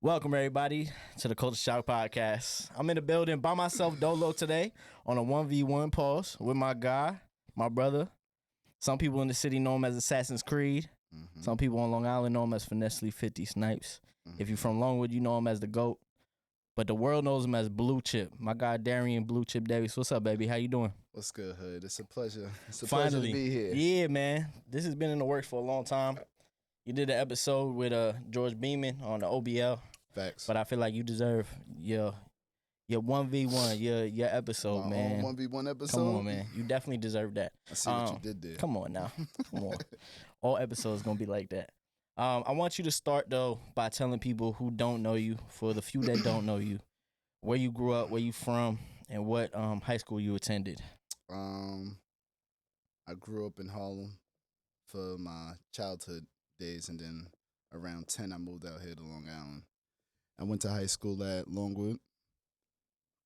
Welcome, everybody, to the Culture Shock Podcast. I'm in the building by myself, Dolo, today on a 1v1 pause with my guy, my brother. Some people in the city know him as Assassin's Creed. Some people on Long Island know him as Finessely 50 Snipes. If you're from Longwood, you know him as the GOAT. But the world knows him as Blue Chip. My guy, Darian Blue Chip Davis. What's up, baby? How you doing? What's good, Hood? It's a pleasure. It's a Finally. pleasure to be here. Yeah, man. This has been in the works for a long time. You did an episode with George Beeman on the OBL. Facts. But I feel like you deserve your 1v1, your episode, My man. own 1v1 episode? Come on, man. You definitely deserve that. I see what you did there. Come on now. Come on. All episodes going to be like that. I want you to start, though, by telling people who don't know you, for the few that don't know you, where you grew up, where you from, and what high school you attended. I grew up in Harlem for my childhood days, and then around 10, I moved out here to Long Island. I went to high school at Longwood,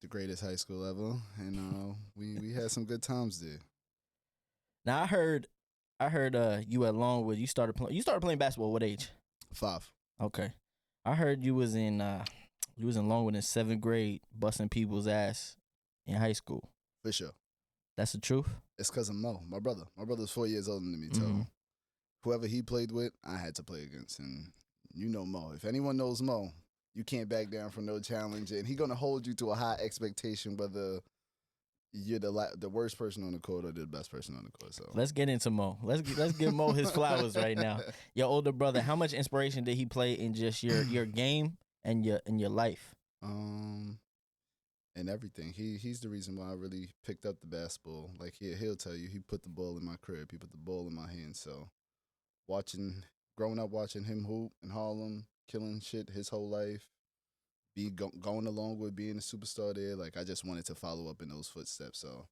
the greatest high school ever, and we had some good times there. Now, I heard you at Longwood. You started playing basketball. What age? 5. Okay. I heard you was in Longwood in 7th grade, busting people's ass in high school. For sure. That's the truth? It's because of Mo, my brother. My brother's 4 years older than me, so whoever he played with, I had to play against. And you know Mo. If anyone knows Mo, you can't back down from no challenge. And he's going to hold you to a high expectation, whether you're the worst person on the court or the best person on the court. So let's get into Mo. Let's give Mo his flowers right now. Your older brother, how much inspiration did he play in just your game and your life? And everything. He's the reason why I really picked up the basketball. Like he'll tell you, he put the ball in my crib. He put the ball in my hand. So growing up watching him hoop in Harlem, killing shit his whole life, going along with being a superstar there. Like I just wanted to follow up in those footsteps. So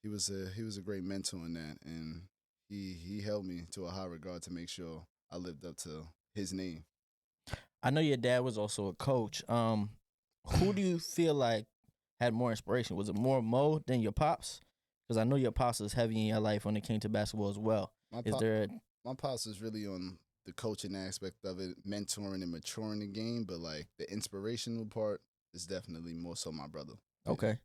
he was a great mentor in that, and he held me to a high regard to make sure I lived up to his name. I know your dad was also a coach. Who do you feel like had more inspiration? Was it more Mo than your pops? Because I know your pops was heavy in your life when it came to basketball as well. My pops was really on the coaching aspect of it, mentoring and maturing the game, but like the inspirational part is definitely more so my brother. Okay.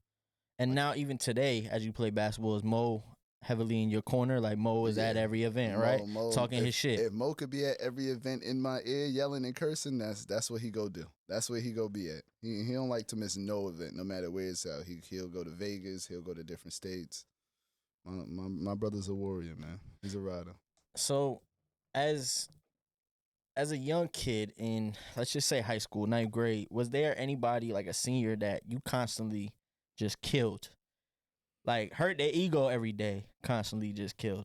And now even today, as you play basketball, is Mo heavily in your corner? Like Mo is at every event, right? Mo, talking his shit. If Mo could be at every event in my ear yelling and cursing, that's what he go do. That's where he go be at. He don't like to miss no event, no matter where it's at. He'll go to Vegas. He'll go to different states. My brother's a warrior, man. He's a rider. So, as a young kid in, let's just say high school, 9th grade, was there anybody like a senior that you constantly just killed? Like, hurt their ego every day, constantly just killed?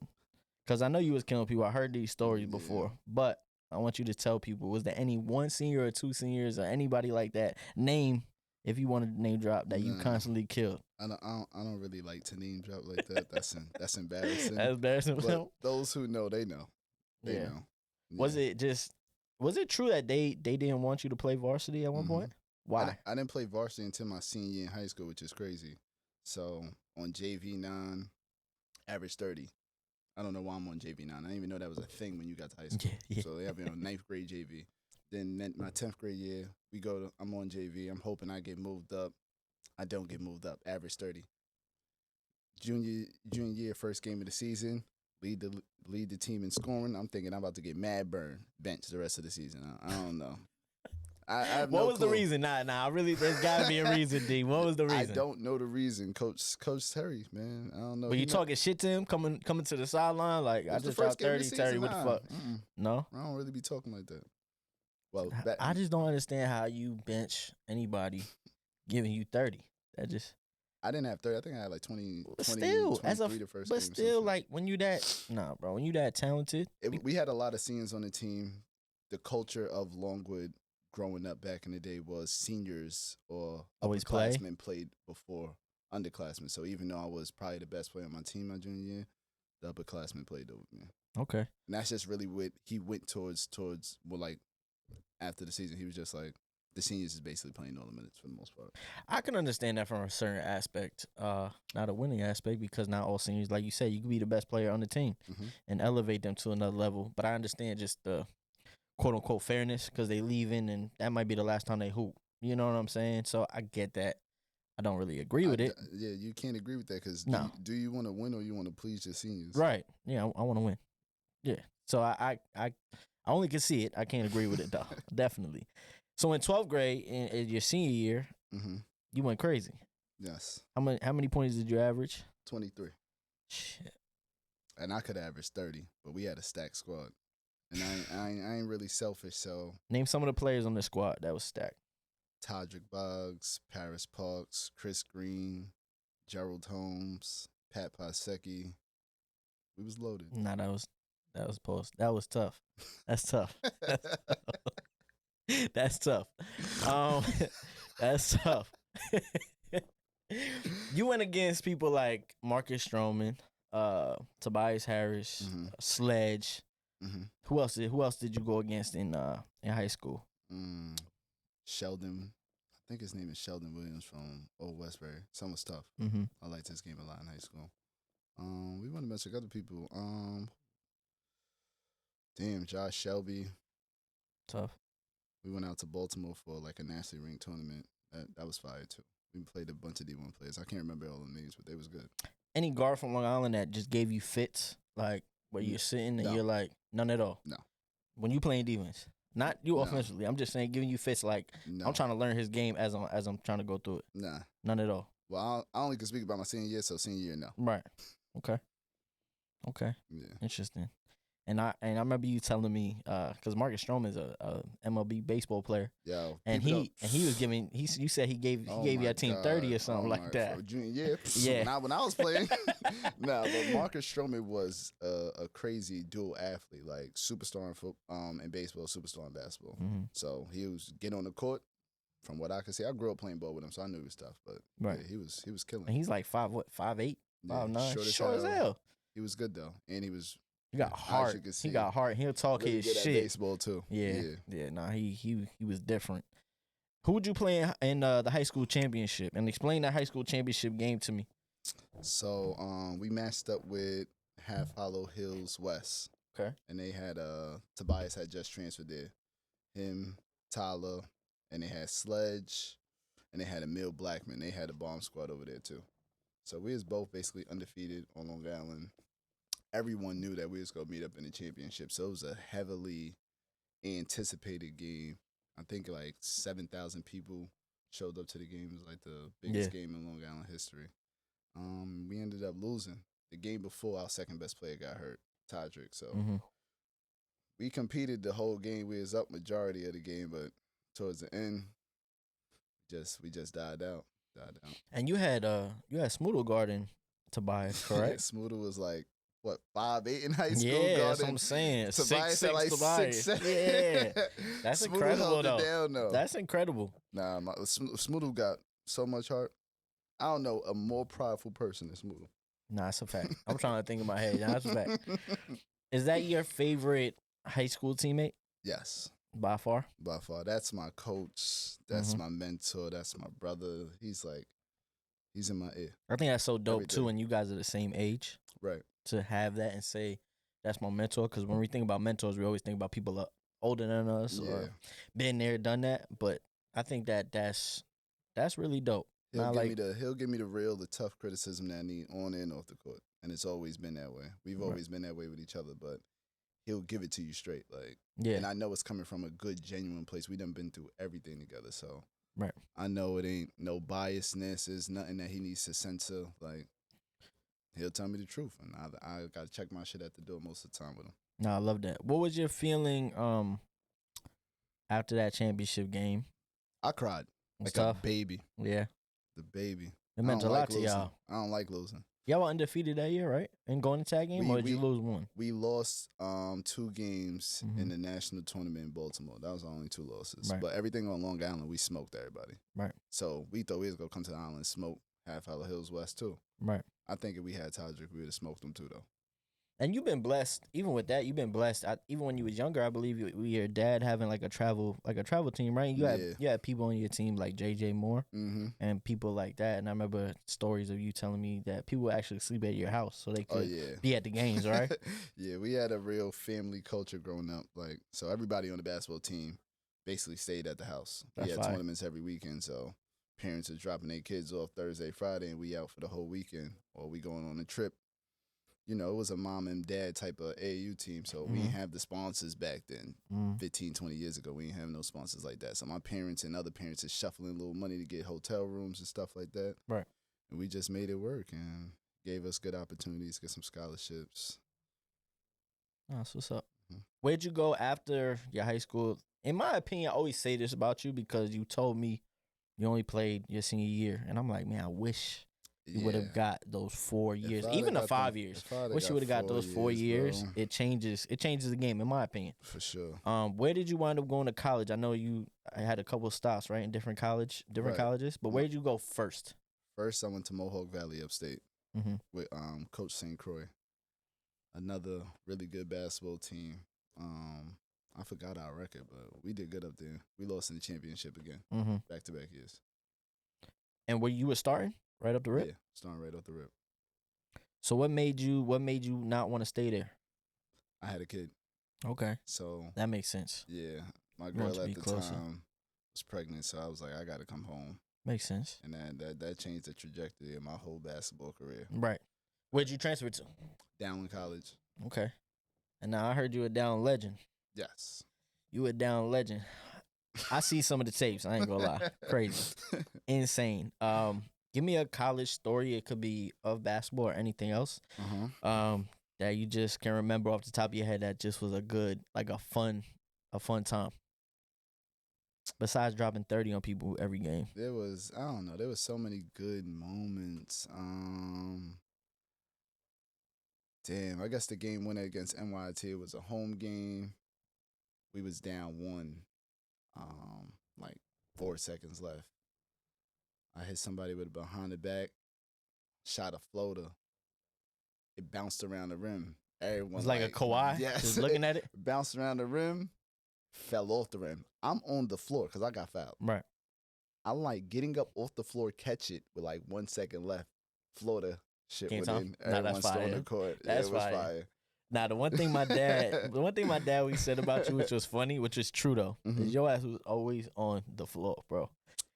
Because I know you was killing people. I heard these stories before. But I want you to tell people, was there any one senior or two seniors or anybody like that, name, if you wanted to name drop, that you constantly killed? I don't really like to name drop like that. That's embarrassing. That's embarrassing. But those who know, they know. They know. Yeah. Was it true that they didn't want you to play varsity at one point? Why? I didn't play varsity until my senior year in high school, which is crazy. So on JV 9, average 30. I don't know why I'm on JV 9. I didn't even know that was a thing when you got to high school. Yeah. So they have me on 9th grade JV. Then my 10th grade year, I'm on JV. I'm hoping I get moved up. I don't get moved up. Average 30. Junior year, first game of the season, lead the team in scoring. I'm thinking I'm about to get mad burn, bench the rest of the season. I don't know. I have what no was clue. the reason? Nah. Really, there's got to be a reason, D. What was the reason? I don't know the reason. Coach Terry, man. I don't know. But you talking shit to him coming to the sideline? Like, I just dropped 30, Terry, what the fuck? No? I don't really be talking like that. Well, I just don't understand how you bench anybody giving you 30. That just... I didn't have 30. I think I had like 20, still, 23 the first but game. Still, like, when you that... Nah, bro. When you that talented... We had a lot of seniors on the team. The culture of Longwood growing up back in the day was seniors or upperclassmen played before underclassmen. So even though I was probably the best player on my team my junior year, the upperclassmen played over me. Okay. And that's just really what he went towards well, like, after the season, he was just like, the seniors is basically playing all the minutes for the most part. I can understand that from a certain aspect, not a winning aspect, because not all seniors, like you said, you can be the best player on the team and elevate them to another level. But I understand just the quote unquote fairness because they leaving and that might be the last time they hoop. You know what I'm saying? So I get that. I don't really agree with it. Yeah, you can't agree with that because No. do you want to win or you want to please your seniors? Right. Yeah, I want to win. Yeah. So I only can see it. I can't agree with it though. Definitely. So in 12th grade, in your senior year, you went crazy. Yes. How many points did you average? 23. Shit. And I could average 30, but we had a stacked squad. And I ain't really selfish, so. Name some of the players on the squad that was stacked. Todrick Boggs, Paris Parks, Chris Green, Gerald Holmes, Pat Pasecki. We was loaded. Nah, that was That was tough. That's tough. That's tough. That's tough. You went against people like Marcus Stroman, Tobias Harris, Sledge. Who else did you go against in high school? Sheldon. I think his name is Sheldon Williams from Old Westbury. Some was tough. I liked his game a lot in high school. We went a bunch of other people. Josh Shelby. Tough. We went out to Baltimore for like a nationally ranked tournament. That was fire too. We played a bunch of D1 players. I can't remember all the names, but they was good. Any guard from Long Island that just gave you fits, like where you're sitting and you're like, none at all? No. When you playing defense? Not you offensively. I'm just saying giving you fits like I'm trying to learn his game as I'm trying to go through it. Nah. None at all. Well, I only can speak about my senior year, so senior year, no. Right. Okay. Yeah. Interesting. And I remember you telling me because Marcus Stroman is a MLB baseball player. Yeah. And he was giving you said he gave your team 30 or something like that. Junior year. Yeah. Not when I was playing. Nah, but Marcus Stroman was a crazy dual athlete, like superstar in baseball, superstar in basketball. So he was getting on the court. From what I could see, I grew up playing ball with him, so I knew his stuff. But yeah, he was killing. And he's like 5'8", 5'9", short as hell. He was good though, and he was. He got heart. He got heart. He'll talk really his good shit. At baseball too. Yeah. Nah, he was different. Who would you play in the high school championship? And explain that high school championship game to me. So we matched up with Half Hollow Hills West. Okay. And they had Tobias had just transferred there. Him, Tyler, and they had Sledge, and they had Emil Blackman. They had a bomb squad over there too. So we was both basically undefeated on Long Island. Everyone knew that we was gonna meet up in the championship, so it was a heavily anticipated game. I think like 7,000 people showed up to the game. It was like the biggest game in Long Island history. We ended up losing. The game before, our second best player got hurt, Todrick. So we competed the whole game. We was up majority of the game, but towards the end, we just died out. And you had Smoodle guarding Tobias, correct? Smoodle was like, what, 5'8" in high school? Yeah, that's what I'm saying. Tobias had like Tobias. 6'7". Yeah, that's incredible though. Down, that's incredible. Nah, Smoodle got so much heart. I don't know a more prideful person than Smoodle. Nah, that's a fact. I'm trying to think in my head. Nah, that's a fact. Is that your favorite high school teammate? Yes. By far? By far. That's my coach. That's my mentor. That's my brother. He's in my ear. I think that's so dope too, and you guys are the same age. Right. To have that and say, that's my mentor. Because when we think about mentors, we always think about people older than us or been there, done that. But I think that's really dope. He'll give me the real, the tough criticism that I need on and off the court. And it's always been that way. We've always been that way with each other, but he'll give it to you straight. And I know it's coming from a good, genuine place. We done been through everything together, so I know it ain't no biasness. It's nothing that he needs to censor. He'll tell me the truth, and I got to check my shit at the door most of the time with him. No, I love that. What was your feeling after that championship game? I cried. Like tough. A baby. Yeah. The baby. It meant a lot to y'all. I don't like losing. Y'all were undefeated that year, right? And going to tag game, or did you lose one? We lost 2 games in the national tournament in Baltimore. That was our only 2 losses. Right. But everything on Long Island, we smoked everybody. Right. So we thought we was going to come to the island and smoke Half Hollow Hills West too. Right. I think if we had Todrick, we would have smoked them too, though. And you've been blessed. Even with that, you've been blessed. Even when you was younger, I believe your dad having like a travel team, right? You had people on your team like JJ Moore and people like that. And I remember stories of you telling me that people would actually sleep at your house so they could be at the games, right? Yeah, we had a real family culture growing up. Like, so everybody on the basketball team basically stayed at the house. We had tournaments every weekend, so parents are dropping their kids off Thursday, Friday, and we out for the whole weekend, or we going on a trip. You know, it was a mom and dad type of AAU team, so we didn't have the sponsors back then. 15, 20 years ago, we didn't have no sponsors like that. So my parents and other parents are shuffling a little money to get hotel rooms and stuff like that. Right. And we just made it work and gave us good opportunities, get some scholarships. Oh, that's what's up. Where'd you go after your high school? In my opinion, I always say this about you because you told me you only played your senior year. And I'm like, man, I wish you would have got those 4 years, even the 5 years. Wish you would have got those 4 years. Bro. It changes the game, in my opinion. For sure. Where did you wind up going to college? I know I had a couple of stops, right, in different colleges. But where did you go first? First, I went to Mohawk Valley upstate with Coach St. Croix. Another really good basketball team. I forgot our record, but we did good up there. We lost in the championship again, back-to-back years. And where you were starting? Right up the rip? Yeah, starting right off the rip. So what made you not want to stay there? I had a kid. Okay. So that makes sense. Yeah. My girl at the time was pregnant, so I was like, I gotta come home. Makes sense. And that changed the trajectory of my whole basketball career. Right. Where'd you transfer to? Downland College. Okay. And now I heard you a Down legend. Yes. You a Down legend. I see some of the tapes. I ain't gonna lie. Crazy. Insane. Give me a college story. It could be of basketball or anything else. That you just can remember off the top of your head that just was a good, like a fun time. Besides dropping 30 on people every game. There was so many good moments. Damn, I guess the game winner against NYT was a home game. We was down 1, like 4 seconds left. I hit somebody with a behind the back, shot a floater. It bounced around the rim. Everyone was like a Kawhi, just looking at it. Bounced around the rim, fell off the rim. I'm on the floor because I got fouled. Right. I'm like getting up off the floor, catch it with like 1 second left. Floater, shit went in. Everyone's still on the court. That's fire. Now the one thing my dad always said about you, which was funny, which is true though, is your ass was always on the floor, bro.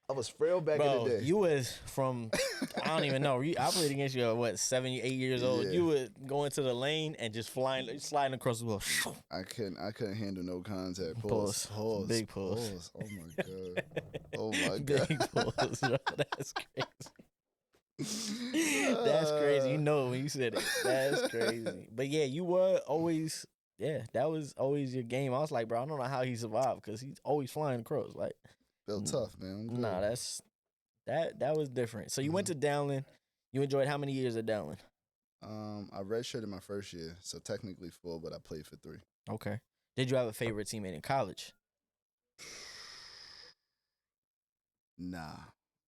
I was frail back in the day. You was from, I don't even know, you operated against you at 7, 8 years old. You would go into the lane and just sliding across the wall. I couldn't handle no contact. Pause. Big pause. Oh my god. Oh my god. Big pause, bro. That's crazy. That's crazy. You know when you said it. That's crazy. But yeah, you were always, that was always your game. I was like, bro, I don't know how he survived because he's always flying across. Like, felt tough, man. Nah, that was different. So you went to Downland. You enjoyed how many years at Downland? I redshirted my first year, so technically 4, but I played for 3. Okay. Did you have a favorite teammate in college? Nah.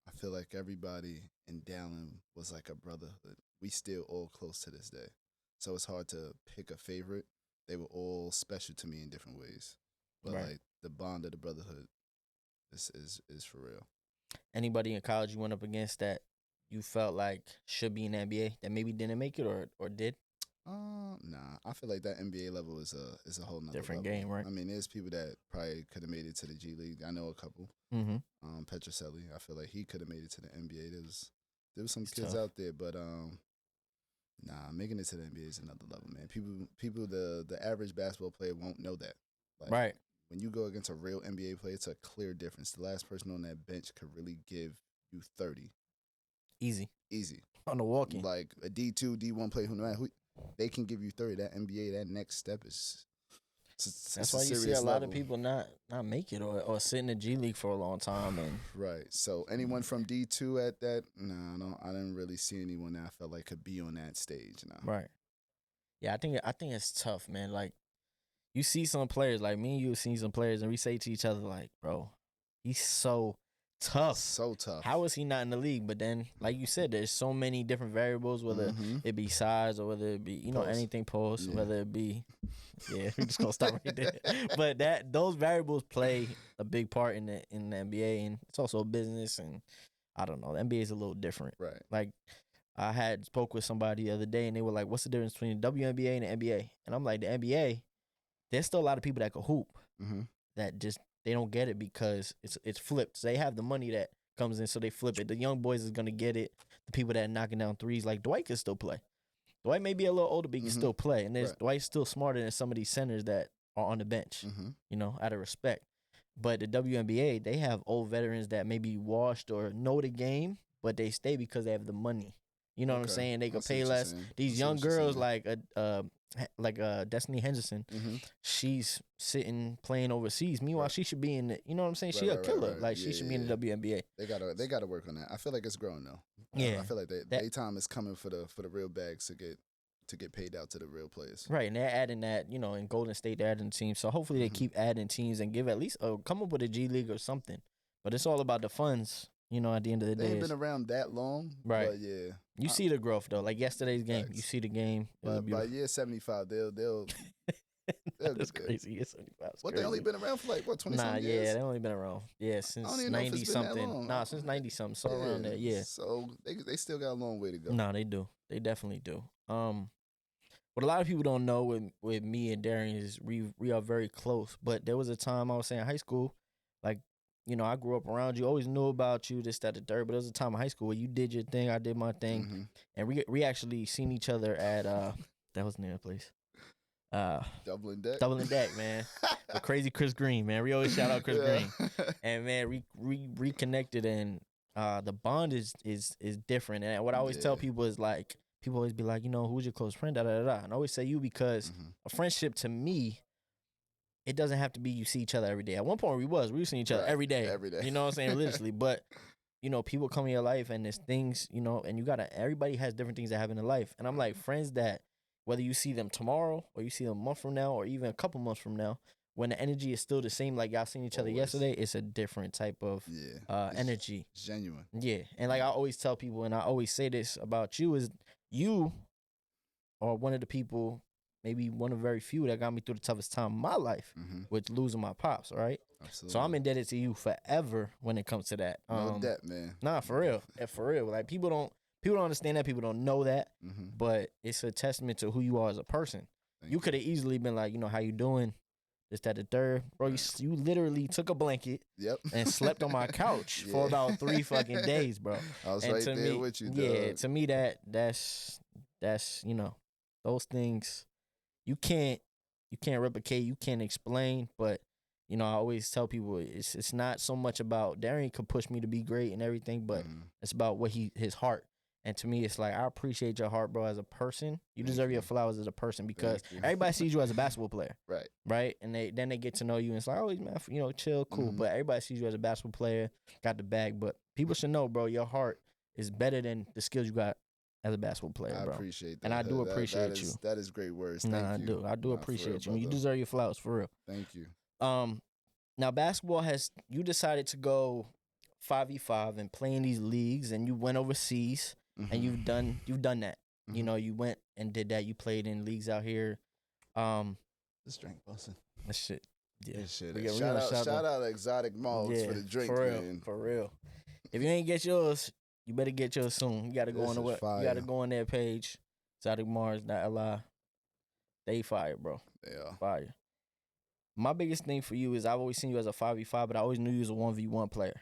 I feel like everybody in Downland was like a brotherhood. We still all close to this day. So it's hard to pick a favorite. They were all special to me in different ways. But like the bond of the brotherhood is for real. Anybody in college you went up against that you felt like should be in the NBA that maybe didn't make it or did? Nah. I feel like that NBA level is a whole nother different level. Game, right? I mean, there's people that probably could have made it to the G League. I know a couple. Petroselli, I feel like he could have made it to the NBA. There was some kids out there, but nah, making it to the NBA is another level, man. People, the average basketball player won't know that. Like, right. When you go against a real NBA player, it's a clear difference. The last person on that bench could really give you 30. Easy. On the walking. Like a D2, D1 player who they can give you 30. That NBA, that next step is. That's why you see a lot of people not make it or sit in the G League for a long time. And right. So anyone from D2 at that, I didn't really see anyone that I felt like could be on that stage. No. Right. Yeah, I think it's tough, man. Like you see some players, like me and you have seen some players, and we say to each other, like, bro, he's so tough. So tough. How is he not in the league? But then, like you said, there's so many different variables, whether it be size or whether it be, anything post, whether it be, we're just gonna stop right there. But those variables play a big part in the NBA, and it's also a business. And I don't know, the NBA is a little different. Right. Like I had spoke with somebody the other day, and they were like, "What's the difference between the WNBA and the NBA?" And I'm like, the NBA, there's still a lot of people that can hoop that just they don't get it because it's flipped. So they have the money that comes in, so they flip it. The young boys is gonna get it. The people that are knocking down threes, like Dwight, can still play. Dwight may be a little older, but he can still play. And Dwight's still smarter than some of these centers that are on the bench, out of respect. But the WNBA, they have old veterans that may be washed or know the game, but they stay because they have the money. You know what I'm saying? They could pay less. These young girls like Destiny Henderson, she's sitting playing overseas. Meanwhile, she should be in the, you know what I'm saying? She a killer. Like she should be in the WNBA. They gotta work on that. I feel like it's growing though. Yeah. I feel like their time is coming for the real bags to get paid out to the real players. Right, and they're adding that, in Golden State, they're adding teams. So hopefully they keep adding teams and give at least come up with a G League or something. But it's all about the funds, at the end of the day. They ain't been around that long. Right. But yeah. You see the growth though. Like yesterday's game. You see the game. By year 75, they'll That's crazy. Year 75. What, they only been around for like 20 something years? Yeah, they only been around. Yeah, since 90 something. Since 90 something. So around there, yeah. So they still got a long way to go. No, they do. They definitely do. What a lot of people don't know with me and Darian is we are very close. But there was a time I was saying in high school, like, I grew up around you, always knew about you, this, that, the third. But there was a time in high school where you did your thing, I did my thing. And we actually seen each other at, that was the name of the place. Doubling Deck, man. The crazy Chris Green, man. We always shout out Chris Green. And, man, we reconnected, and the bond is different. And what I always tell people is, like, people always be like, who's your close friend, da-da-da-da. And I always say you because a friendship to me, it doesn't have to be you see each other every day. At one point we were seeing each other every day. Every day. You know what I'm saying? Religiously. But, people come in your life and there's things, and everybody has different things that happen in life. And I'm like, friends that whether you see them tomorrow or you see them a month from now or even a couple months from now, when the energy is still the same, like y'all seen each other yesterday, it's a different type of energy. It's genuine. Yeah. And like I always tell people, and I always say this about you, is you are one of the people, maybe one of very few that got me through the toughest time of my life, with losing my pops, right? Absolutely. So I'm indebted to you forever when it comes to that. No debt, man. Nah, for real. For real. Like people don't understand that. People don't know that. But it's a testament to who you are as a person. You could have easily been like, how you doing? This, that, the third. Bro, you literally took a blanket and slept on my couch for about 3 fucking days, bro. I was right there with you, dog. Yeah, to me that's those things you can't replicate, you can't explain, but I always tell people it's not so much about Darian could push me to be great and everything, but it's about what his heart. And to me, it's like, I appreciate your heart, bro, as a person. You deserve your flowers as a person because everybody sees you as a basketball player. Right? And then they get to know you, and it's like, oh, man, chill, cool. But everybody sees you as a basketball player, got the bag. But people should know, bro, your heart is better than the skills you got as a basketball player, bro. I appreciate that. And I do appreciate you. That is great words. Thank you. I do appreciate you. You deserve your flowers, for real. Thank you. Now, basketball you decided to go 5v5 and play in these leagues, and you went overseas. And you've done that. You went and did that. You played in leagues out here. This drink busting. That shit. Yeah. This shit. Shout out Exotic Malls for the drink, man. For real. If you ain't get yours, you better get yours soon. You gotta go on you gotta go on their page. ExoticMars.li. They fire, bro. They are. Fire. My biggest thing for you is I've always seen you as a 5v5, but I always knew you as a 1v1 player.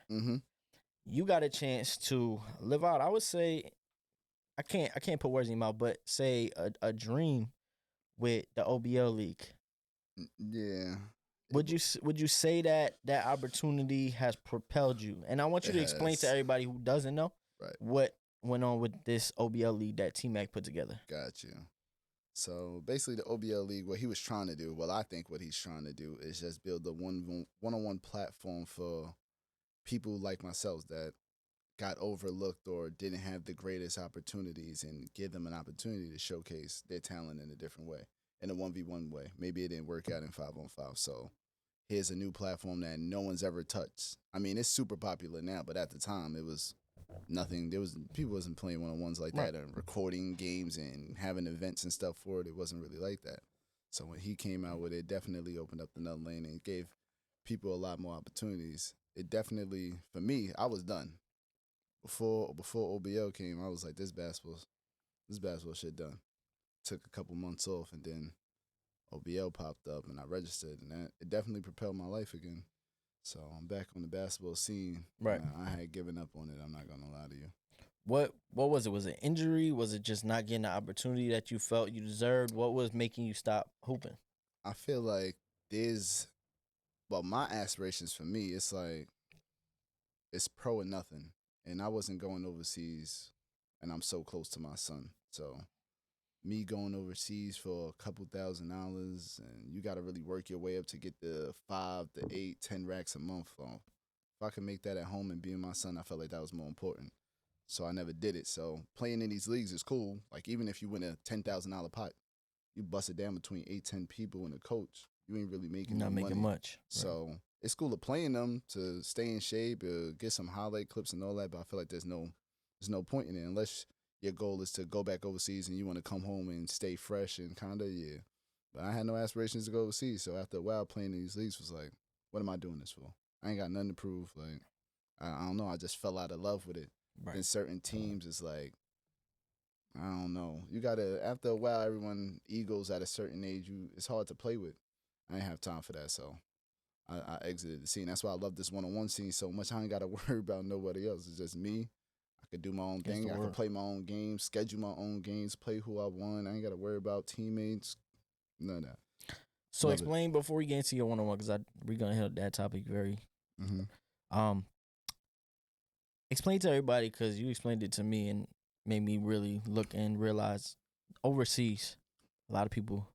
You got a chance to live out, I would say, I can't put words in your mouth, but say a dream with the OBL league. Yeah. Would you say that opportunity has propelled you? And I want you to explain to everybody who doesn't know what went on with this OBL league that T-Mac put together. Got you. So basically the OBL league, what he was trying to do, I think what he's trying to do is just build a one-on-one platform for people like myself that got overlooked or didn't have the greatest opportunities, and give them an opportunity to showcase their talent in a different way, in a 1v1 way. Maybe it didn't work out in 5-on-5. So here's a new platform that no one's ever touched. I mean, it's super popular now, but at the time it was nothing. There was people wasn't playing one-on-ones like Right. that and recording games and having events and stuff for it. It wasn't really like that. So when he came out with it, definitely opened up another lane and gave people a lot more opportunities. It definitely, for me, I was done before OBL came. I was like, this basketball shit done. Took a couple months off, and then OBL popped up, and I registered, and that it definitely propelled my life again. So I'm back on the basketball scene. Right. I had given up on it. I'm not gonna lie to you. What was it? Was it injury? Was it just not getting the opportunity that you felt you deserved? What was making you stop hooping? I feel like there's, well, my aspirations for me, it's like it's pro or nothing, and I wasn't going overseas, and I'm so close to my son, so me going overseas for a couple $1,000s, and you got to really work your way up to get the 5 to 8, 10 racks a month. If I could make that at home and be with my son, I felt like that was more important. So I never did it. So playing in these leagues is cool. Like even if you win a $10,000 pot, you bust it down between 8, 10 people and a coach. You ain't really making Not no making money. much. So it's cool to playing them to stay in shape, get some highlight clips and all that. But I feel like there's no point in it unless your goal is to go back overseas and you want to come home and stay fresh and kind of, yeah. But I had no aspirations to go overseas. So after a while playing in these leagues was like, what am I doing this for? I ain't got nothing to prove. Like, I don't know. I just fell out of love with it. Right. Then certain teams is like, I don't know. You gotta, after a while, everyone egos at a certain age. It's hard to play with. I ain't have time for that, so I exited the scene. That's why I love this one-on-one scene so much. I ain't gotta worry about nobody else. It's just me. I could do my own That's thing. the I could word. play my own games, schedule my own games, play who I want. I ain't gotta worry about teammates. None of that. So Love it. explain before we get into your one-on-one, because we're gonna hit that topic very. Mm-hmm. Explain to everybody, because you explained it to me and made me really look and realize overseas. A lot of people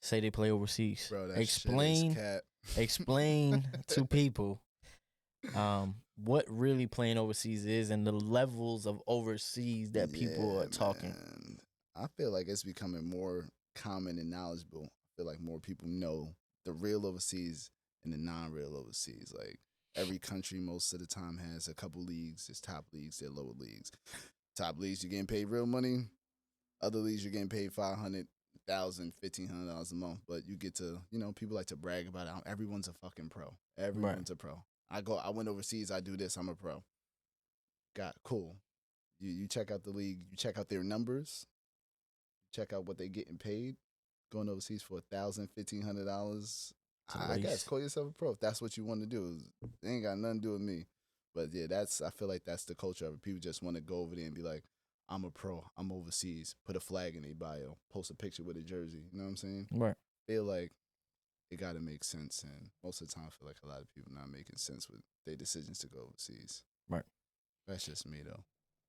say they play overseas. Bro, that shit is cap. Explain to people what really playing overseas is and the levels of overseas that people are talking. Man. I feel like it's becoming more common and knowledgeable. I feel like more people know the real overseas and the non-real overseas. Like every country most of the time has a couple leagues. There's top leagues, there's lower leagues. Top leagues you're getting paid real money. Other leagues you're getting paid $500,000, $1,500 a month. But you get to, people like to brag about it. Everyone's a fucking pro. Everyone's a pro. I went overseas, I do this, I'm a pro. Got cool. You check out the league, you check out their numbers, check out what they're getting paid. Going overseas for $1,000, $1,500. I guess call yourself a pro if that's what you want to do. It ain't got nothing to do with me. But yeah, I feel like that's the culture of it. People just want to go over there and be like, I'm a pro, I'm overseas, put a flag in their bio, post a picture with a jersey. You know what I'm saying? Right. Feel like it got to make sense. And most of the time, I feel like a lot of people not making sense with their decisions to go overseas. Right. That's just me, though.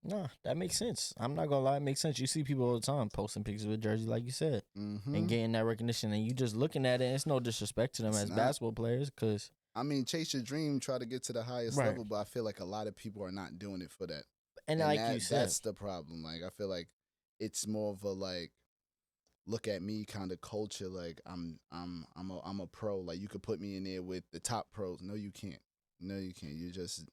Nah, that makes sense. I'm not gonna lie, it makes sense. You see people all the time posting pictures with jerseys, like you said, and getting that recognition, and you just looking at it. It's no disrespect to them as basketball players, because I mean, chase your dream, try to get to the highest level, but I feel like a lot of people are not doing it for that. And like you said, that's the problem. Like I feel like it's more of a like look at me kind of culture. Like I'm a pro. Like you could put me in there with the top pros. No, you can't. No, you can't. You just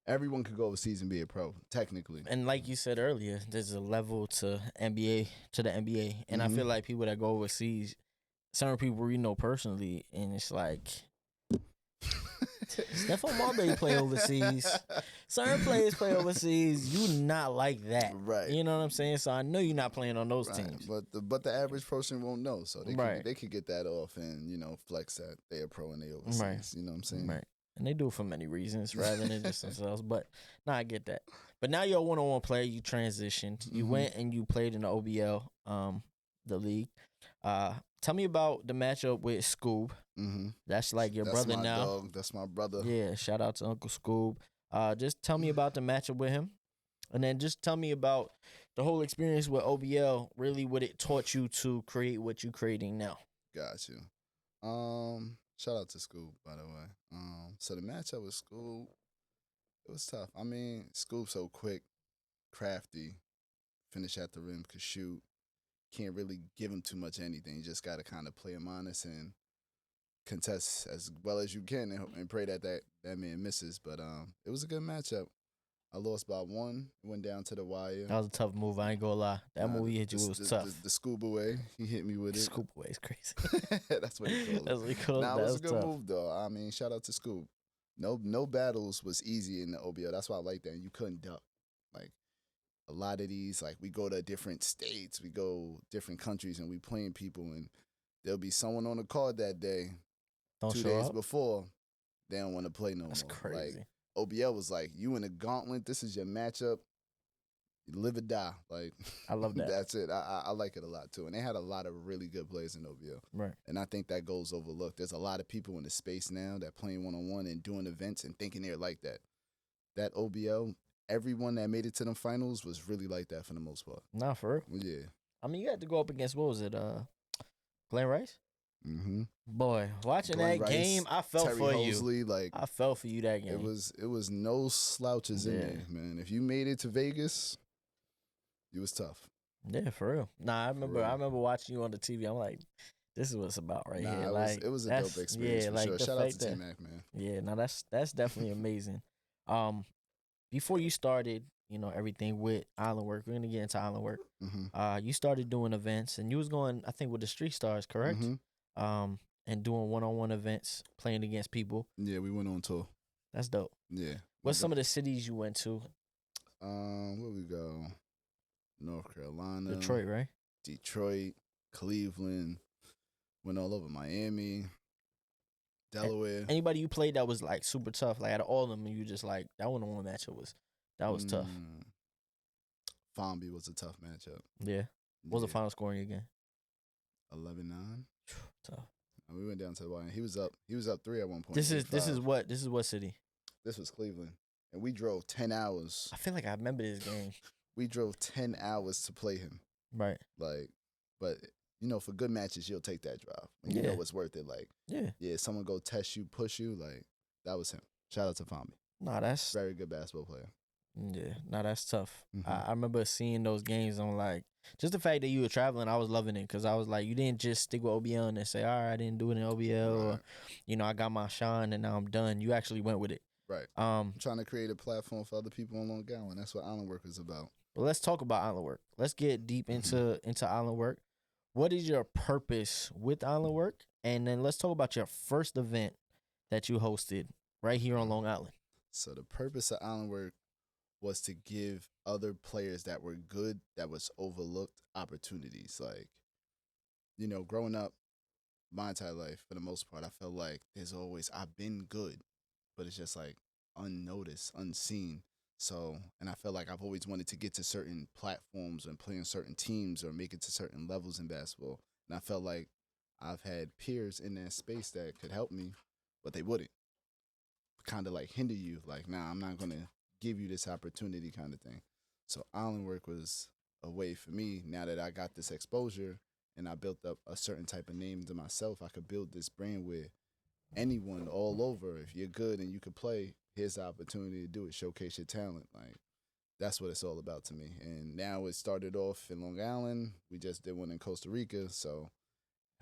everyone could go overseas and be a pro, technically. And like you said earlier, there's a level to the NBA, and I feel like people that go overseas, certain people we know personally, and it's like Stephon Marbury play overseas. Certain players play overseas. You not like that, right? You know what I'm saying? So I know you're not playing on those teams. But the average person won't know, so they could get that off and flex that they are pro and they overseas. Right. You know what I'm saying? Right. And they do it for many reasons rather than just themselves. But I get that. But now you're a one-on-one player. You transitioned. You went and you played in the OBL, the league. Tell me about the matchup with Scoob. That's like your brother now. Dog. That's my brother. Yeah, shout out to Uncle Scoob. Just tell me about the matchup with him. And then just tell me about the whole experience with OBL, really what it taught you to create what you're creating now. Got you. Shout out to Scoob, by the way. So the matchup with Scoob, it was tough. I mean, Scoob's so quick, crafty, finish at the rim, could shoot. Can't really give him too much anything. You just got to kind of play him honest. And contest as well as you can and pray that man misses. But it was a good matchup. I lost by one. Went down to the wire. That was a tough move. I ain't gonna lie. That move he hit you was tough. The scoop away. He hit me with it. Scoop away is crazy. That's what he called it. That's what he called it. Nah, it was a good tough. move though. I mean, shout out to Scoop. No battles was easy in the OBO. That's why I like that. And you couldn't duck. Like a lot of these, like we go to different states, we go different countries, and we playing people, and there'll be someone on the card that day. Don't 2 show days up? Before, they don't want to play no That's more. crazy. Like OBL was like, you in a gauntlet. This is your matchup. You live or die. Like I love that. That's it. I like it a lot too. And they had a lot of really good players in OBL. Right. And I think that goes overlooked. There's a lot of people in the space now that playing one-on-one and doing events and thinking they're like that. That OBL, everyone that made it to them finals was really like that for the most part. Nah, for real. Yeah. I mean, you had to go up against, what was it, Glenn Rice? Mm-hmm. Boy, watching Glenn that Rice, game, I felt Terry for Hosley, you. Like I felt for you that game. It was no slouches in there, man. If you made it to Vegas, it was tough. Yeah, for real. Nah, I remember watching you on the TV. I'm like, this is what it's about right here. It was a dope experience for sure. Shout out to T-Mac, man. Yeah, no, that's definitely amazing. Before you started, everything with Island Work, we're gonna get into Island Work. Mm-hmm. You started doing events, and you was going, I think, with the Street Stars, correct? Mm-hmm. And doing one-on-one events, playing against people. Yeah, we went on tour. That's dope. Yeah. What's some of the cities you went to? Where we go? North Carolina, Detroit, right? Detroit, Cleveland. Went all over Miami, Delaware. Anybody you played that was like super tough, like out of all of them, you just like that one-on-one matchup was tough. Fomby was a tough matchup. Yeah. What was the final scoring again? 11-9. Tough. And we went down to the wire. He was up 3 at one point. This is what city? This was Cleveland, and we drove 10 hours. I feel like I remember this game. We drove 10 hours to play him. Right. Like, but for good matches, you'll take that drive. When you know it's worth it. Like, yeah, someone go test you, push you. Like, that was him. Shout out to Fomby. Nah, that's very good basketball player. Yeah, nah, that's tough. Mm-hmm. I remember seeing those games. I'm like, just the fact that you were traveling, I was loving it because I was like, you didn't just stick with OBL and say, all right, I didn't do it in OBL, or I got my shine and now I'm done. You actually went with it. Right. I'm trying to create a platform for other people on Long Island. That's what Island Work is about. Well, let's talk about Island Work. Let's get deep into Island Work. What is your purpose with Island Work? And then let's talk about your first event that you hosted right here on Long Island. So the purpose of Island Work was to give other players that were good, that was overlooked, opportunities. Like, growing up, my entire life, for the most part, I felt like I've been good, but it's just like unnoticed, unseen. So, and I felt like I've always wanted to get to certain platforms and play on certain teams or make it to certain levels in basketball. And I felt like I've had peers in that space that could help me, but they wouldn't. Kind of like hinder you, like, nah, I'm not going to give you this opportunity kind of thing. So Island Work was a way for me, now that I got this exposure and I built up a certain type of name to myself, I could build this brand where anyone all over, if you're good and you could play, here's the opportunity to do it, showcase your talent. Like, that's what it's all about to me. And now it started off in Long Island. We just did one in Costa Rica. So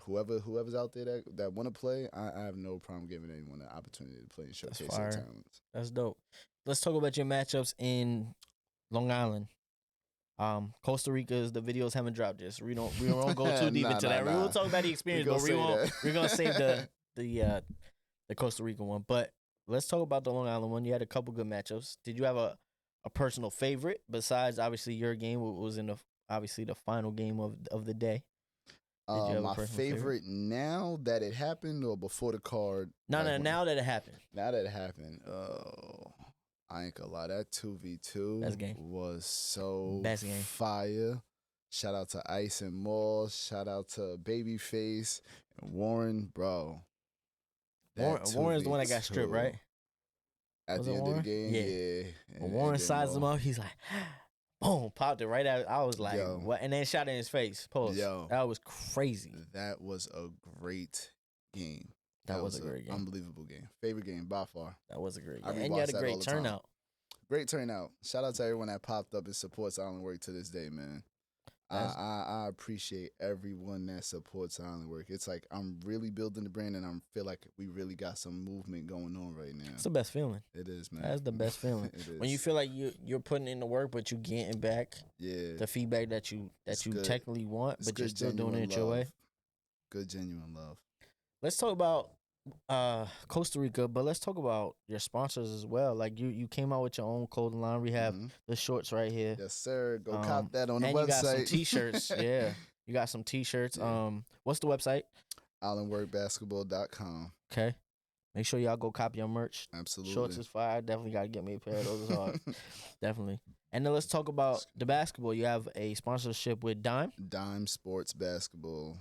whoever's out there that want to play, I have no problem giving anyone the opportunity to play and showcase their talents. That's dope. Let's talk about your matchups in Long Island. Costa Rica's the videos haven't dropped yet, so we don't go too deep into that. We will talk about the experience, but we're gonna save the Costa Rica one. But let's talk about the Long Island one. You had a couple good matchups. Did you have a personal favorite besides obviously your game, what was in the final game of the day? My favorite now that it happened or before the card? No, now that it happened. Now that it happened. Oh, I ain't gonna lie. That 2v2 was so fire. Shout out to Ice and Maul. Shout out to Babyface and Warren, bro. Warren's the one that got stripped, right? At the end of the game, yeah. When Warren sized him up, he's like, boom, popped it right out. I was like, what? And then shot in his face. Pause. That was crazy. That was a great game. That was a great game. Unbelievable game. Favorite game by far. That was a great game. And you had a great turnout. Great turnout. Shout out to everyone that popped up and supports Island Work to this day, man. I appreciate everyone that supports Island Work. It's like I'm really building the brand, and I feel like we really got some movement going on right now. It's the best feeling. It is, man. That's the best feeling. It is. When you feel like you're putting in the work, but you getting back the feedback that you technically want, but you're still doing it your way. Good, genuine love. Let's talk about Costa Rica, but let's talk about your sponsors as well. Like you came out with your own clothing line. We have the shorts right here. Yes, sir. Go cop that on the website. And you got some t-shirts. Yeah, you got some t-shirts. Yeah. What's the website? islandworkbasketball.com. Okay. Make sure y'all go copy your merch. Absolutely. Shorts is fire. Definitely got to get me a pair of those. Is hard. Definitely. And then let's talk about the basketball. You have a sponsorship with Dime. Dime Sports Basketball.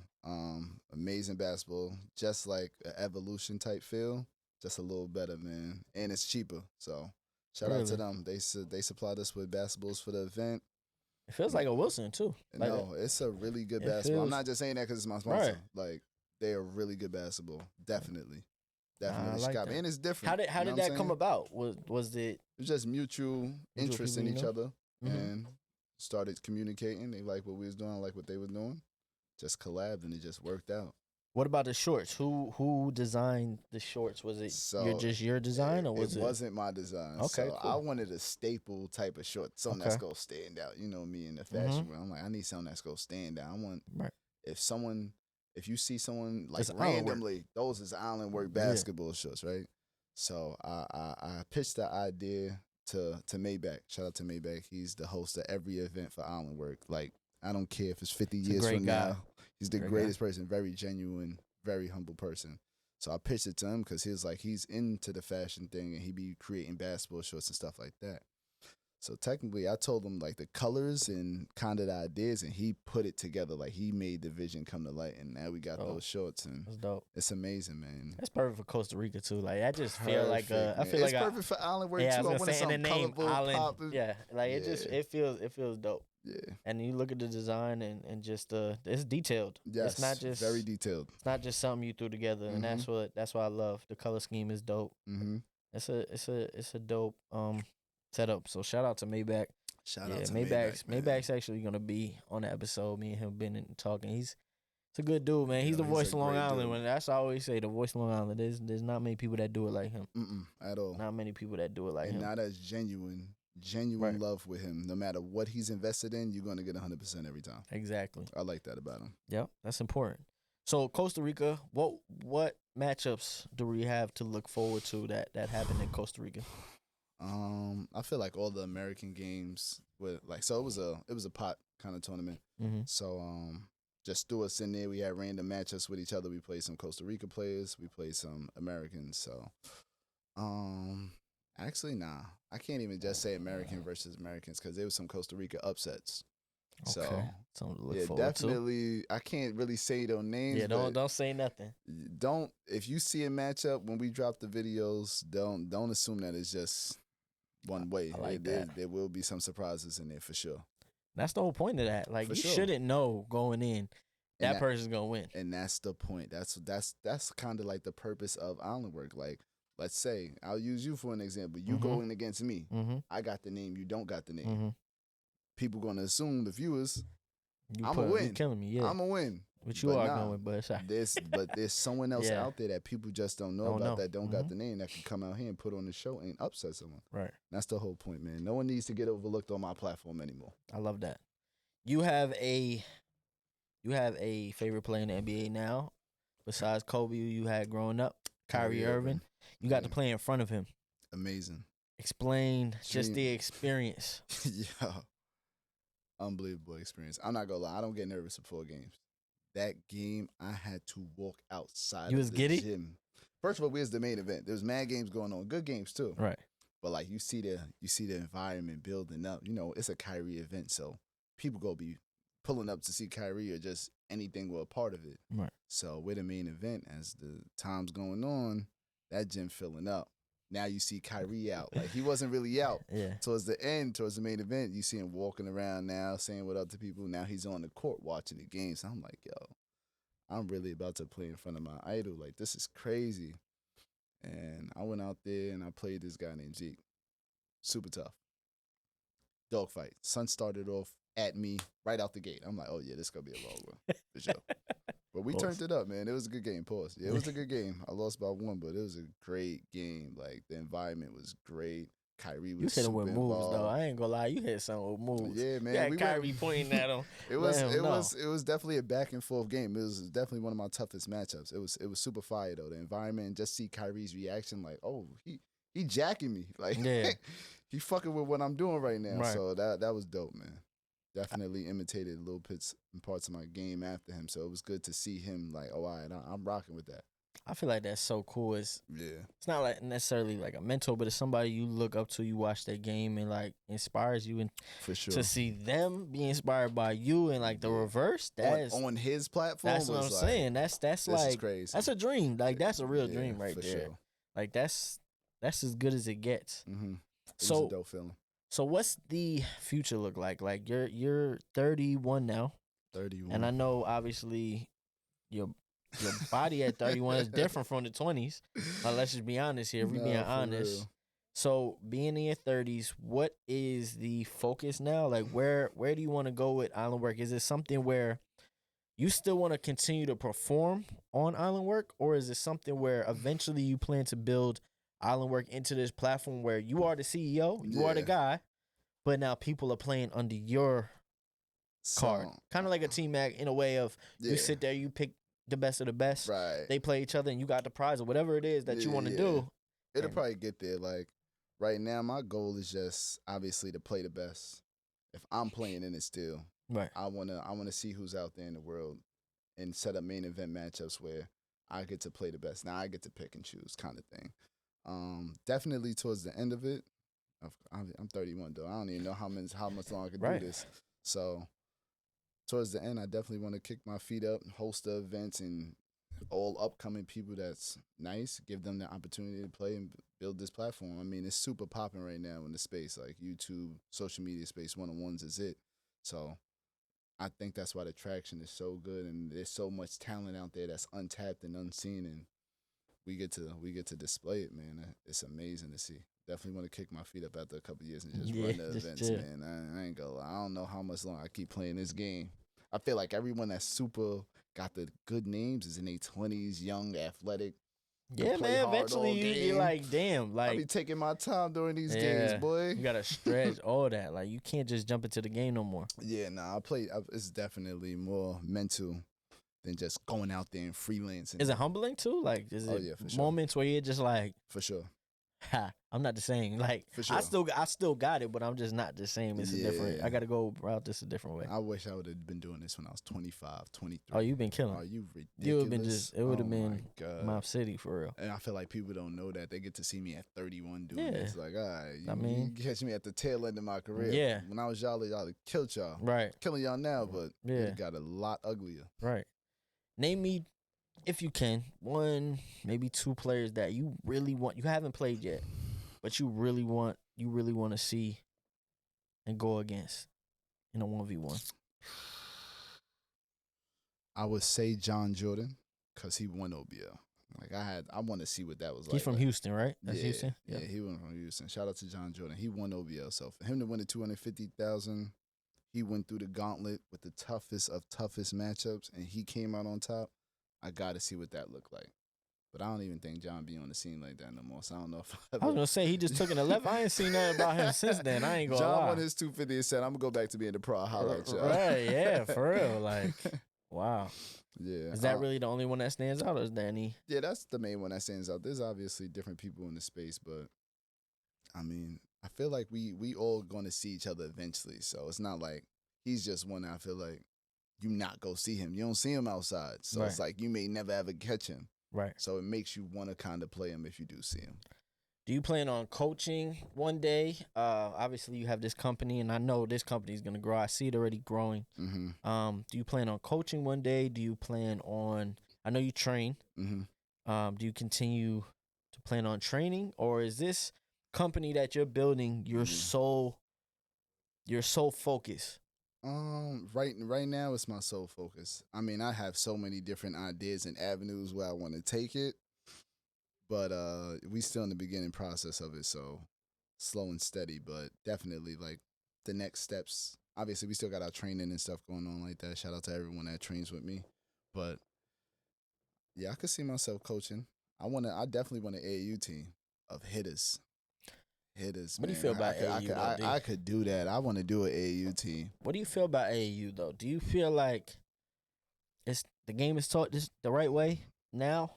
Amazing basketball. Just like an Evolution type feel. Just a little better, man. And it's cheaper. So shout out to them. They supplied us with basketballs for the event. It feels like a Wilson too. Like no, it's a really good basketball. I'm not just saying that because it's my sponsor. Right. Like they are really good basketball. Definitely. Like and it's different. How did that come about? Was it? It was just mutual interest in each other, and started communicating. They liked what we was doing, I liked what they were doing. Just collabed, and it just worked out. What about the shorts? Who designed the shorts? Was it your design, or was it? It wasn't my design. Okay, so cool. I wanted a staple type of short, something that's gonna stand out. You know me in the fashion world. I'm like, I need something that's gonna stand out. I want if you see someone like randomly, those is Island Work basketball shorts, right? So I pitched the idea to Maybach. Shout out to Maybach. He's the host of every event for Island Work. Like, I don't care if it's 50 years from now. He's the greatest person, very genuine, very humble person. So I pitched it to him because he was like, he's into the fashion thing and he be creating basketball shorts and stuff like that. So technically, I told him like the colors and kind of the ideas, and he put it together. Like he made the vision come to light, and now we got those shorts, and that's dope. It's amazing, man. That's perfect for Costa Rica too. Like I just feel like it's perfect for Island Work too. I want something colorful, Island. Yeah, like it feels dope. Yeah, and you look at the design and just it's detailed. Yes, it's not just very detailed. It's not just something you threw together, and that's what I love. The color scheme is dope. It's a dope setup. So shout out to Maybach. Shout out to Maybach. Maybach's actually gonna be on the episode. Me and him been talking. He's a good dude, man. He's the voice of Long Island. When that's I always say, the voice of Long Island. There's not many people that do it like him. At all. Not many people that do it like him. And not as genuine love with him. No matter what he's invested in, you're gonna get 100% every time. Exactly. I like that about him. Yep, that's important. So Costa Rica, what matchups do we have to look forward to that happened in Costa Rica? I feel like all the American games with it was a pot kind of tournament. So just threw us in there. We had random matchups with each other. We played some Costa Rica players. We played some Americans. So actually, nah, I can't even just say American versus Americans because there was some Costa Rica upsets. Okay. So to look forward definitely. I can't really say those names. Yeah, don't say nothing. If you see a matchup when we drop the videos, don't assume that it's just one way. I like that. There will be some surprises in there for sure. That's the whole point of that. Like you shouldn't know going in that person's gonna win. And that's the point. That's kind of like the purpose of Island Work. Like, let's say I'll use you for an example. You go in against me. I got the name. You don't got the name. People gonna assume, the viewers, I'm gonna win. You're killing me. Yeah, I'm gonna win. But you are going, but there's someone else out there that people just don't know about that don't got the name that can come out here and put on the show and upset someone. Right. That's the whole point, man. No one needs to get overlooked on my platform anymore. I love that. You have a favorite player in the NBA now, besides Kobe, you had growing up, Kyrie Irving. You got to play in front of him. Amazing. Explain just the experience. Yeah. Unbelievable experience. I'm not gonna lie, I don't get nervous before games. That game, I had to walk outside of the gym. First of all, we was the main event. There was mad games going on, good games too. Right. But like you see the environment building up. You know, it's a Kyrie event, so people go be pulling up to see Kyrie or just anything with a part of it. Right. So with the main event, as the time's going on, that gym filling up. Now you see Kyrie out. Like, he wasn't really out. Yeah. Towards the end, towards the main event, you see him walking around now, saying what up to people. Now he's on the court watching the games. I'm like, yo, I'm really about to play in front of my idol. Like, this is crazy. And I went out there and I played this guy named Zeke. Super tough. Dogfight. Sun started off at me right out the gate. I'm like, oh yeah, this gonna be a long one for sure. But we Pause. turned it up, man. It was a good game. Pause. Yeah, it was a good game. I lost by 1, but it was a great game. Like the environment was great. Kyrie was You hit him super with moves though. involved. I ain't gonna lie, you hit some with moves. Yeah, man. Yeah, We Kyrie went. pointing at him. It let was him it know. was definitely a back and forth game. It was definitely one of my toughest matchups. It was super fire though. The environment and just see Kyrie's reaction, like, oh, he jacking me, like, Yeah. he fucking with what I'm doing right now. Right. So that was dope, man. Definitely imitated little bits and parts of my game after him. So it was good to see him like, oh, all right, I'm rocking with that. I feel like that's so cool. It's not like necessarily like a mentor, but it's somebody you look up to. You watch their game and like inspires you, and for sure to see them be inspired by you and like the reverse. That's on his platform. That's what I'm like, saying. That's this like is crazy. That's a dream. Like that's a real dream right for there. Sure. Like that's as good as it gets. Mm-hmm. So was a dope feeling. So what's the future look like? Like you're 31 now. 31. And I know obviously your body at 31 is different from the 20s. Let's just be honest here. We being honest. Real. So being in your 30s, what is the focus now? Like where do you want to go with Island Work? Is it something where you still want to continue to perform on Island Work, or is it something where eventually you plan to build Island Work into this platform where you are the CEO, you are the guy, but now people are playing under your card? Kind of like a T-Mac in a way of you sit there, you pick the best of the best. Right. They play each other and you got the prize or whatever it is that you want to do. It'll probably get there. Like right now, my goal is just obviously to play the best. If I'm playing in it still, right. I wanna see who's out there in the world and set up main event matchups where I get to play the best. Now I get to pick and choose kind of thing. Definitely towards the end of it. I'm 31 though. I don't even know how much longer I can do this. So towards the end, I definitely want to kick my feet up, host the events, and all upcoming people that's nice, give them the opportunity to play and build this platform. I mean, it's super popping right now in the space, like YouTube, social media space, one-on-ones is it. So I think that's why the traction is so good, and there's so much talent out there that's untapped and unseen, and we get to display it, man. It's amazing to see. Definitely want to kick my feet up after a couple of years and just run the events, man. I ain't gonna lie. I don't know how much longer I keep playing this game. I feel like everyone that's super got the good names is in their 20s, young, athletic. Yeah, man. Eventually you be like, damn, like I be taking my time during these games, boy. You gotta stretch all that. Like you can't just jump into the game no more. Yeah, nah. It's definitely more mental than just going out there and freelancing. Is it humbling too? Like, is it moments where you're just like, for sure. Ha, I'm not the same. Like, for sure. I still got it, but I'm just not the same. It's a different. I gotta go about this a different way. I wish I would have been doing this when I was 25, 23. Oh, you've been killing. Are you ridiculous? You would have been it would have been Mob City for real. And I feel like people don't know that. They get to see me at 31 doing this. Like, all right, you catch me at the tail end of my career. Yeah. When I was y'all killed y'all. Right. Killing y'all now, but it got a lot uglier. Right. Name me, if you can, one, maybe two players that you really want. You haven't played yet, but you really want to see and go against in a 1v1. I would say John Jordan, because he won OBL. Like I want to see what that was like. He's from Houston, right? That's Houston? Yeah, he went from Houston. Shout out to John Jordan. He won OBL. So for him to win the 250,000, he went through the gauntlet with the toughest of toughest matchups, and he came out on top. I got to see what that looked like. But I don't even think John be on the scene like that no more. So I don't know if I was gonna say he just took it 11. I ain't seen nothing about him since then. I ain't gonna lie. John won his 250 and said, "I'm gonna go back to being the pro." Holla at y'all. Right? Yeah, for real. Like, wow. Yeah. Is that really the only one that stands out, or is there any? Yeah, that's the main one that stands out. There's obviously different people in the space, but I mean, I feel like we all gonna see each other eventually. So it's not like he's just one. I feel like you not go see him. You don't see him outside, so it's like you may never ever catch him. Right. So it makes you want to kind of play him if you do see him. Do you plan on coaching one day? Obviously, you have this company, and I know this company is going to grow. I see it already growing. Mm-hmm. Do you plan on coaching one day? Do you plan on? I know you train. Mm-hmm. Do you continue to plan on training, or is this company that you're building your sole focus? Right now it's my sole focus. I mean, I have so many different ideas and avenues where I want to take it, but we still in the beginning process of it, so slow and steady, but definitely like the next steps obviously we still got our training and stuff going on like that. Shout out to everyone that trains with me. But yeah, I could see myself coaching. I definitely want an AAU team of hitters. Hitters, What do you man. feel about AAU though, D? I could do that. I want to do an AAU team. What do you feel about AAU though? Do you feel like it's the game is taught this the right way now?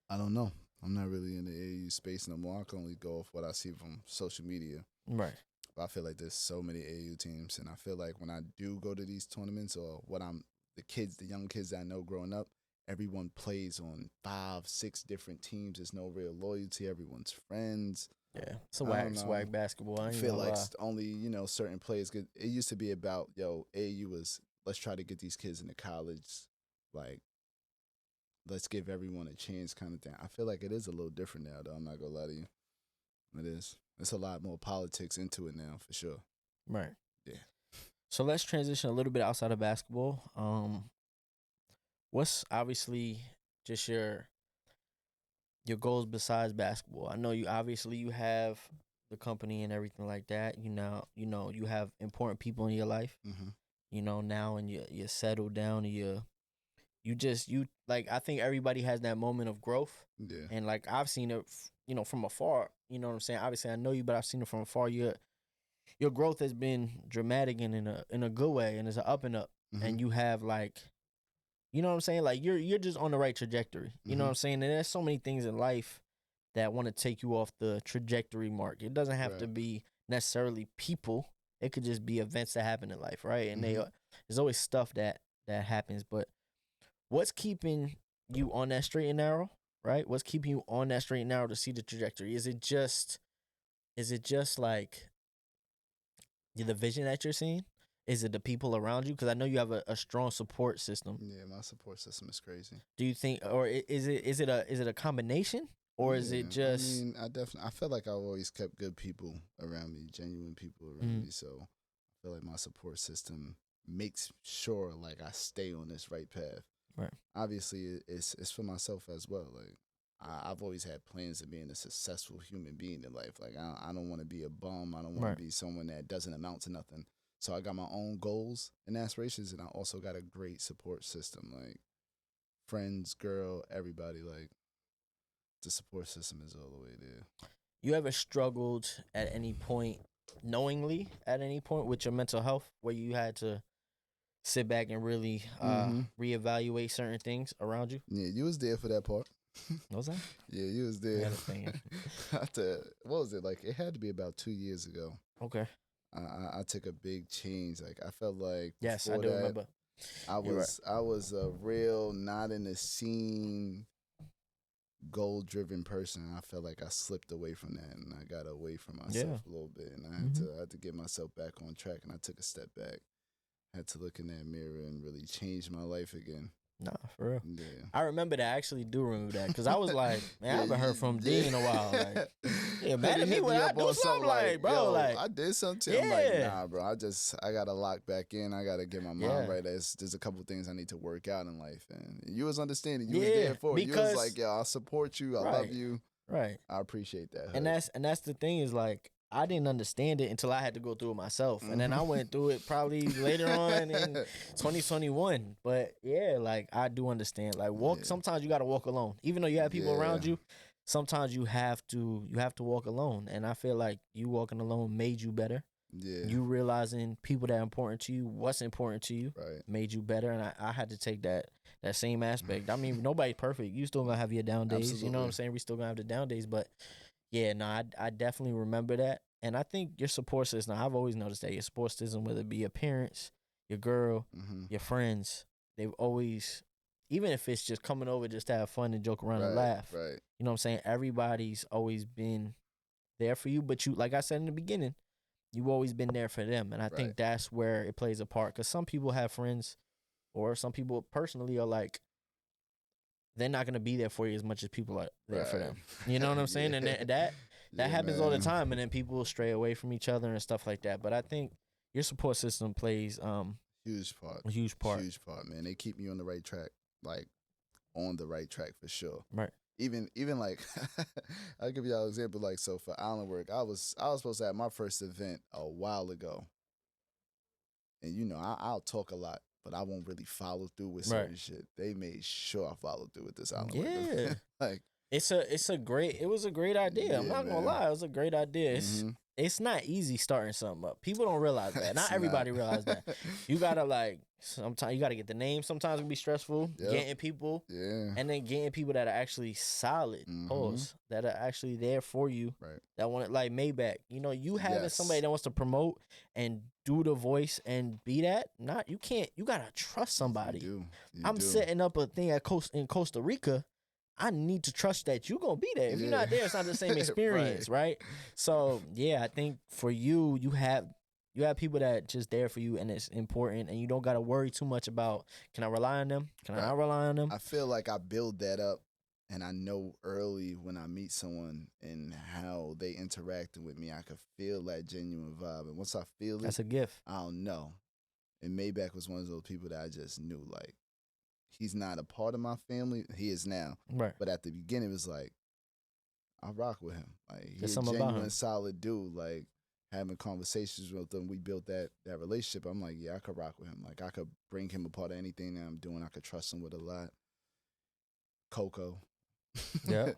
I don't know. I'm not really in the AAU space no more. I can only go off what I see from social media. Right. But I feel like there's so many AAU teams, and I feel like when I do go to these tournaments, or the young kids that I know growing up, everyone plays on 5, 6 different teams. There's no real loyalty. Everyone's friends. Yeah, swag basketball. I feel like only certain players could. It used to be about AAU was let's try to get these kids into college, like let's give everyone a chance kind of thing. I feel like it is a little different now, though. I'm not gonna lie to you. It is. It's a lot more politics into it now, for sure. Right. Yeah. So let's transition a little bit outside of basketball. What's obviously just your goals besides basketball? I know you have the company and everything like that. You have important people in your life. Mm-hmm. Now and you're settled down and you like, I think everybody has that moment of growth. Yeah. And like I've seen it, from afar. You know what I'm saying? Obviously, I know you, but I've seen it from afar. Your growth has been dramatic and in a good way, and it's an up and up. Mm-hmm. And you have like, you know what I'm saying? Like you're just on the right trajectory. You know what I'm saying? And there's so many things in life that want to take you off the trajectory mark. It doesn't have to be necessarily people. It could just be events that happen in life, right? And there's always stuff that happens. But what's keeping you on that straight and narrow, right? What's keeping you on that straight and narrow to see the trajectory? Is it just like the vision that you're seeing? Is it the people around you? Because I know you have a strong support system. Yeah, my support system is crazy. Do you think, or is it a combination, or is it just? I mean, I feel like I've always kept good people around me, genuine people around me. So I feel like my support system makes sure like I stay on this right path. Right. Obviously, it's for myself as well. Like I've always had plans of being a successful human being in life. Like I don't want to be a bum. I don't want to be someone that doesn't amount to nothing. So I got my own goals and aspirations, and I also got a great support system, like friends, girl, everybody. Like the support system is all the way there. You ever struggled at any point, knowingly, at any point with your mental health, where you had to sit back and really reevaluate certain things around you? Yeah, you was there for that part. What was that? Yeah, you was there. What was it like? It had to be about 2 years ago. Okay. I took a big change. Like I felt like yes, I do remember. I was a real not in the scene, goal driven person. I felt like I slipped away from that, and I got away from myself a little bit, and I had to get myself back on track. And I took a step back. I had to look in that mirror and really change my life again. Nah, for real. Yeah. I remember that. I actually do remember that because I was like, man, I haven't heard from D in a while. Like, yeah, mad at me when I do something like, bro, yo, like I did something. Yeah. I'm like, nah, bro. I gotta lock back in. I gotta get my mind right. There's a couple things I need to work out in life, and you was understanding. You was there for it. You was like, yo, I support you. I love you. Right. I appreciate that. And that's the thing is like, I didn't understand it until I had to go through it myself. And then I went through it probably later on in 2021. But yeah, like I do understand. Like sometimes you gotta walk alone. Even though you have people around you, sometimes you have to walk alone. And I feel like you walking alone made you better. Yeah. You realizing people that are important to you, what's important to you, made you better. And I had to take that same aspect. I mean, nobody's perfect. You still gonna have your down days. Absolutely. You know what I'm saying? We still gonna have the down days, but yeah, no, I definitely remember that. And I think your support system, I've always noticed that your support system, whether it be your parents, your girl, your friends, they've always, even if it's just coming over just to have fun and joke around and laugh. Right. You know what I'm saying? Everybody's always been there for you. But you, like I said in the beginning, you've always been there for them. And I think that's where it plays a part. Because some people have friends, or some people personally are like, they're not going to be there for you as much as people are there for them. You know what I'm saying? And that happens all the time. And then people will stray away from each other and stuff like that. But I think your support system plays huge part. A huge part. Huge part, man. They keep me on the right track, like on the right track for sure. Right. Even like, I'll give you an example. Like, so for Island Work, I was supposed to have my first event a while ago. and you know, I'll talk a lot, but I won't really follow through with certain shit. They made sure I followed through with this island. Yeah. Like it was a great idea. I'm not gonna lie, it was a great idea. It's not easy starting something up. People don't realize that. Not everybody realize that. You gotta like sometimes you gotta get the name. Sometimes it can be stressful. Getting people, and then getting people that are actually solid. Pause. That are actually there for you. Right. That want it like Maybach. You know, you having somebody that wants to promote and do the voice and be that. Not you can't. You gotta trust somebody. You I'm setting up a thing at in Costa Rica. I need to trust that you're gonna be there. If you're not there, it's not the same experience, right? So yeah, I think for you, you have people that just there for you, and it's important, and you don't gotta worry too much about, can I rely on them? Can I not rely on them? I feel like I build that up, and I know early when I meet someone and how they interacting with me, I can feel that genuine vibe, and once I feel it, that's a gift. I don't know. And Maybach was one of those people that I just knew, like, he's not a part of my family. He is now. Right. But at the beginning, it was like, I rock with him. Like, he's a genuine, solid dude. Like, having conversations with him, we built that relationship. I'm like, yeah, I could rock with him. Like, I could bring him a part of anything that I'm doing. I could trust him with a lot. Coco. Yeah.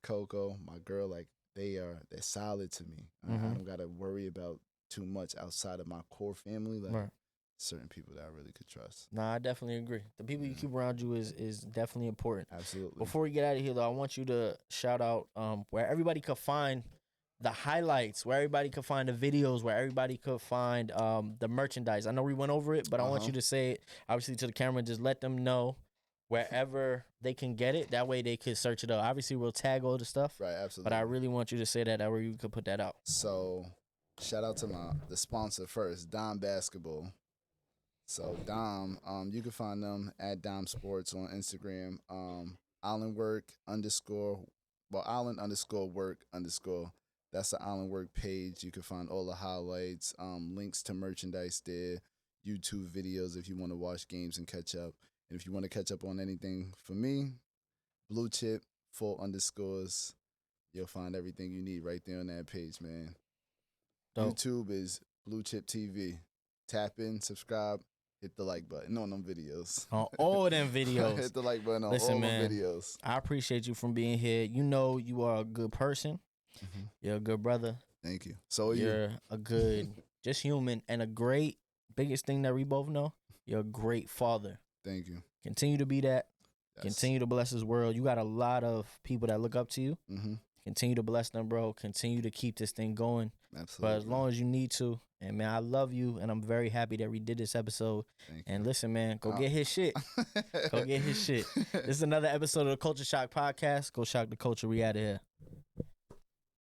Coco, my girl, like, they're solid to me. I don't got to worry about too much outside of my core family. Like, certain people that I really could trust. Nah, I definitely agree. The people you keep around you is definitely important. Absolutely. Before we get out of here, though, I want you to shout out where everybody could find the highlights, where everybody could find the videos, where everybody could find the merchandise. I know we went over it, but I want you to say it, obviously, to the camera. Just let them know wherever they can get it. That way they could search it up. Obviously, we'll tag all the stuff. Right, absolutely. But I really want you to say that way you could put that out. So, shout out to the sponsor first, Dom Basketball. So Dom, you can find them at Dom Sports on Instagram. Island Work Island _ work _ That's the Island Work page. You can find all the highlights, links to merchandise there, YouTube videos if you want to watch games and catch up. And if you want to catch up on anything for me, Blue Chip _. You'll find everything you need right there on that page, man. Dope. YouTube is Blue Chip TV. Tap in, subscribe. Hit the like button on them videos. On all them videos. Hit the like button on all them videos. I appreciate you from being here. You know you are a good person. You're a good brother. Thank you. So you're a good, just human, and a great, biggest thing that we both know, you're a great father. Thank you. Continue to be that. Yes. Continue to bless this world. You got a lot of people that look up to you. Continue to bless them, bro. Continue to keep this thing going. Absolutely. But as long as you need to. And, man, I love you, and I'm very happy that we did this episode. And listen, man, go get his shit. Go get his shit. This is another episode of the Culture Shock Podcast. Go shock the culture. We out of here.